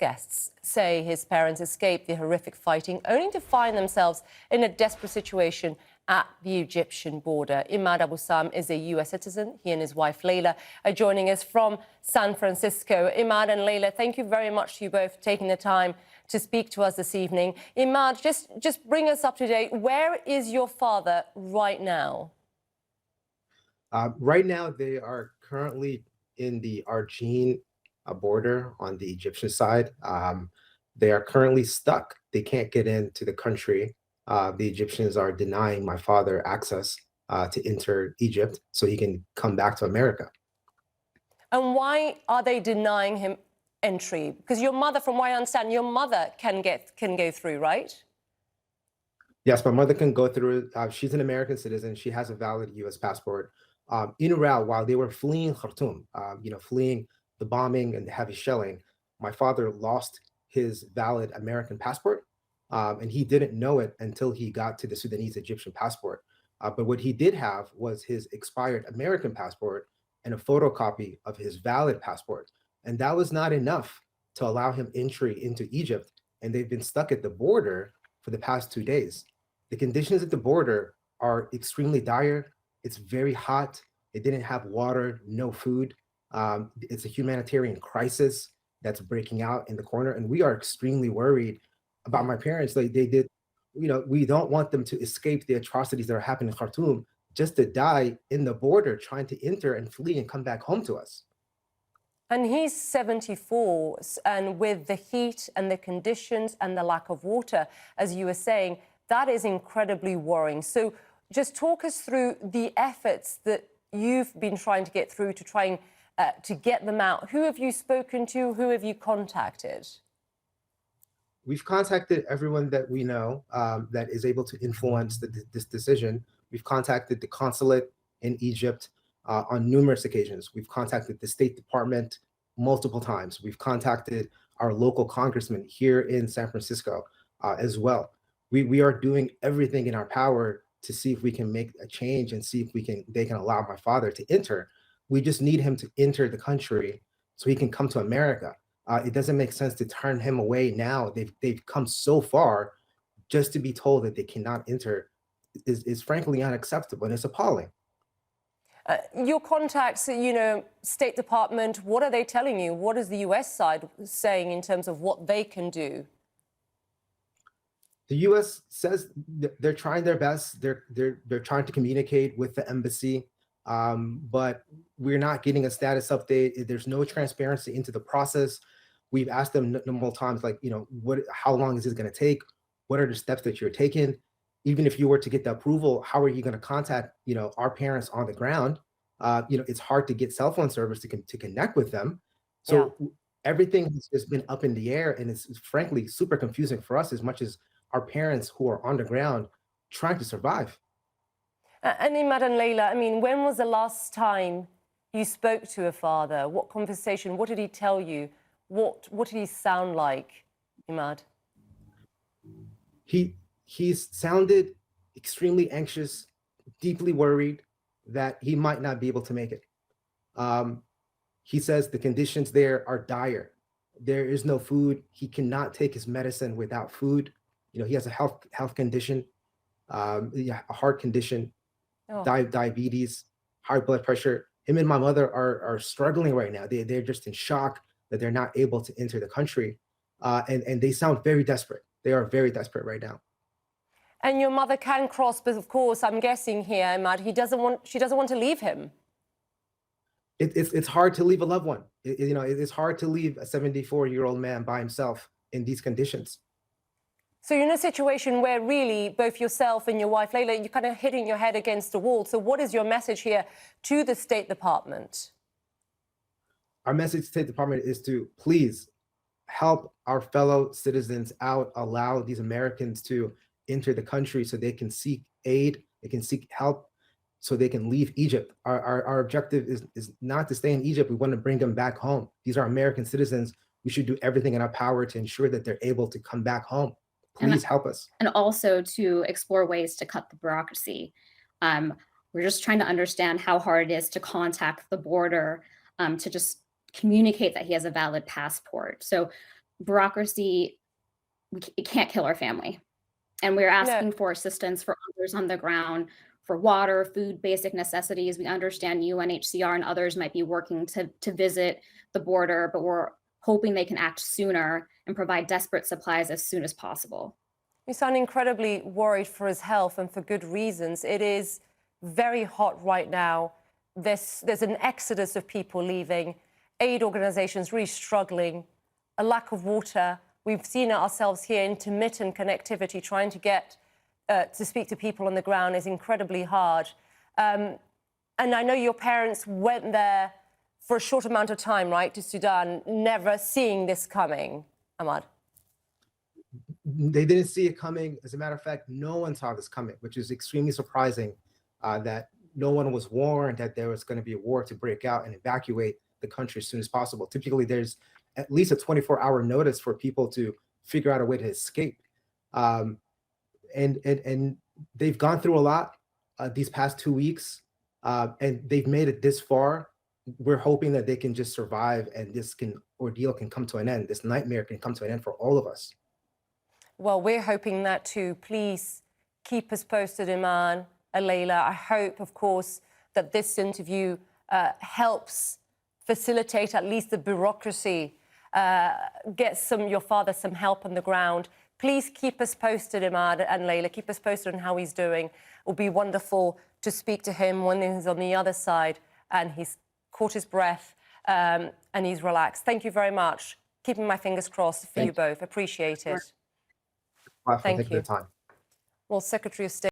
guests say his parents escaped the horrific fighting only to find themselves in a desperate situation at the Egyptian border. Imad Abu Sam is a US citizen. He and his wife Leila are joining us from San Francisco. Imad and Leila, thank you very much to you both for taking the time to speak to us this evening. Imad, just bring us up to date. Where is your father right now? Right now, they are currently in the Argentine border on the Egyptian side. They are currently stuck. They can't get into the country. The Egyptians are denying my father access to enter Egypt so he can come back to America. And why are they denying him entry? Because your mother, from what I understand, your mother can go through, right? Yes, my mother can go through. She's an American citizen. She has a valid U.S. passport. En route, while they were fleeing Khartoum, fleeing the bombing and the heavy shelling, my father lost his valid American passport, and he didn't know it until he got to the Sudanese Egyptian passport. But what he did have was his expired American passport and a photocopy of his valid passport. And that was not enough to allow him entry into Egypt. And they've been stuck at the border for the past 2 days. The conditions at the border are extremely dire. It's very hot. They didn't have water, no food. It's a humanitarian crisis that's breaking out in the corner. And we are extremely worried about my parents. Like they did, we don't want them to escape the atrocities that are happening in Khartoum just to die in the border trying to enter and flee and come back home to us. And he's 74, and with the heat and the conditions and the lack of water, as you were saying, that is incredibly worrying. So just talk us through the efforts that you've been trying to get through to trying to get them out. Who have you spoken to? Who have you contacted? We've contacted everyone that we know that is able to influence this decision. We've contacted the consulate in Egypt on numerous occasions. We've contacted the State Department multiple times. We've contacted our local congressman here in San Francisco as well. We are doing everything in our power to see if we can make a change and see if they can allow my father to enter. We just need him to enter the country so he can come to America. It doesn't make sense to turn him away now. They've come so far just to be told that they cannot enter is frankly unacceptable, and it's appalling. Your contacts, State Department, what are they telling you? What is the US side saying in terms of what they can do? The U.S. says they're trying their best. They're trying to communicate with the embassy, but we're not getting a status update. There's no transparency into the process. We've asked them multiple times, like, how long is this going to take? What are the steps that you're taking? Even if you were to get the approval, how are you going to contact, our parents on the ground? It's hard to get cell phone service to connect with them. So everything has just been up in the air, and it's frankly super confusing for us as much as our parents who are on the ground trying to survive. And Imad and Leila, when was the last time you spoke to a father? What conversation? What did he tell you? What did he sound like, Imad? He sounded extremely anxious, deeply worried that he might not be able to make it. He says the conditions there are dire. There is no food. He cannot take his medicine without food. He has a health condition, a heart condition, diabetes, high blood pressure. Him and my mother are struggling right now. They're just in shock that they're not able to enter the country. And they sound very desperate. They are very desperate right now. And your mother can cross, but of course, I'm guessing here, Imad, she doesn't want to leave him. It's hard to leave a loved one. It's hard to leave a 74-year-old man by himself in these conditions. So you're in a situation where really both yourself and your wife, Leila, you're kind of hitting your head against the wall. So what is your message here to the State Department? Our message to the State Department is to please help our fellow citizens out, allow these Americans to enter the country so they can seek aid, they can seek help, so they can leave Egypt. Our objective is not to stay in Egypt. We want to bring them back home. These are American citizens. We should do everything in our power to ensure that they're able to come back home. Please help us. And also to explore ways to cut the bureaucracy. We're just trying to understand how hard it is to contact the border to just communicate that he has a valid passport. So bureaucracy, it can't kill our family. And we're No. asking for assistance for others on the ground, for water, food, basic necessities. We understand UNHCR and others might be working to visit the border, but we're hoping they can act sooner and provide desperate supplies as soon as possible. You sound incredibly worried for his health, and for good reasons. It is very hot right now. There's an exodus of people leaving, aid organizations really struggling, a lack of water. We've seen it ourselves here, intermittent connectivity, trying to get to speak to people on the ground is incredibly hard. And I know your parents went there for a short amount of time, right, to Sudan, never seeing this coming, Imad. They didn't see it coming. As a matter of fact, no one saw this coming, which is extremely surprising, that no one was warned that there was going to be a war to break out and evacuate the country as soon as possible. Typically, there's at least a 24-hour notice for people to figure out a way to escape. And they've gone through a lot these past 2 weeks, and they've made it this far. We're hoping that they can just survive and this ordeal can come to an end. This nightmare can come to an end for all of us. Well, we're hoping that too. Please keep us posted, Imad and Leila. I hope, of course, that this interview helps facilitate at least the bureaucracy, get your father some help on the ground. Please keep us posted, Imad and Leila. Keep us posted on how he's doing. It will be wonderful to speak to him when he's on the other side and he's caught his breath and he's relaxed. Thank you very much. Keeping my fingers crossed for you both. Appreciate it. Thank you for your time. Well, Secretary of State.